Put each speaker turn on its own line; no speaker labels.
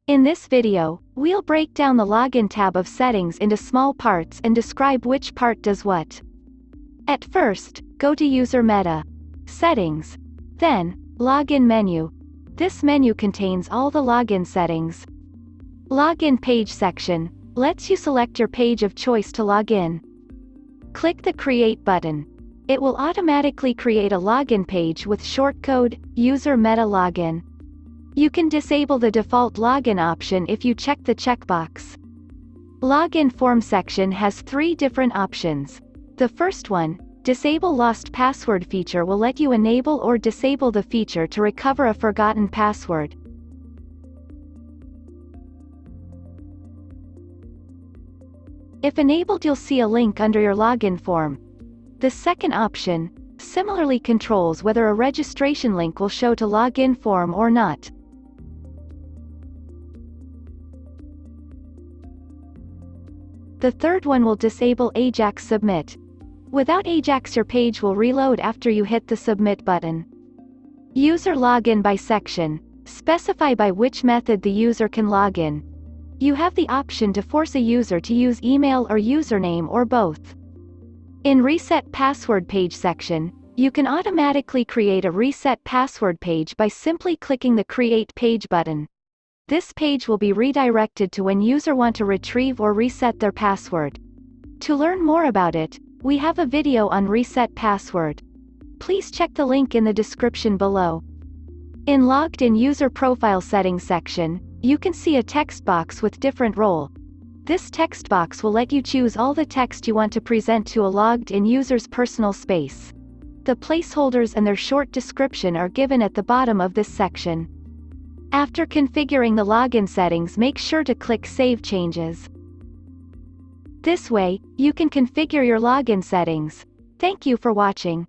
In this video, we'll break down the Login tab of settings into small parts and describe which part does what. At first, go to User Meta Settings. Then, Login menu. This menu contains all the login settings. Login Page section lets you select your page of choice to log in. Click the Create button. It will automatically create a login page with shortcode, User Meta Login. You can disable the default login option if you check the checkbox. Login Form section has 3 different options. The first one, Disable Lost Password feature, will let you enable or disable the feature to recover a forgotten password. If enabled, you'll see a link under your login form. The second option similarly controls whether a registration link will show to login form or not. The third one will disable AJAX Submit. Without AJAX, your page will reload after you hit the Submit button. User Login by section. Specify by which method the user can log in. You have the option to force a user to use email or username or both. In Reset Password Page section, you can automatically create a reset password page by simply clicking the Create Page button. This page will be redirected to when user want to retrieve or reset their password. To learn more about it, we have a video on Reset Password. Please check the link in the description below. In Logged In User Profile Settings section, you can see a text box with different role. This text box will let you choose all the text you want to present to a logged-in user's personal space. The placeholders and their short description are given at the bottom of this section. After configuring the login settings, make sure to click Save Changes. This way, you can configure your login settings. Thank you for watching.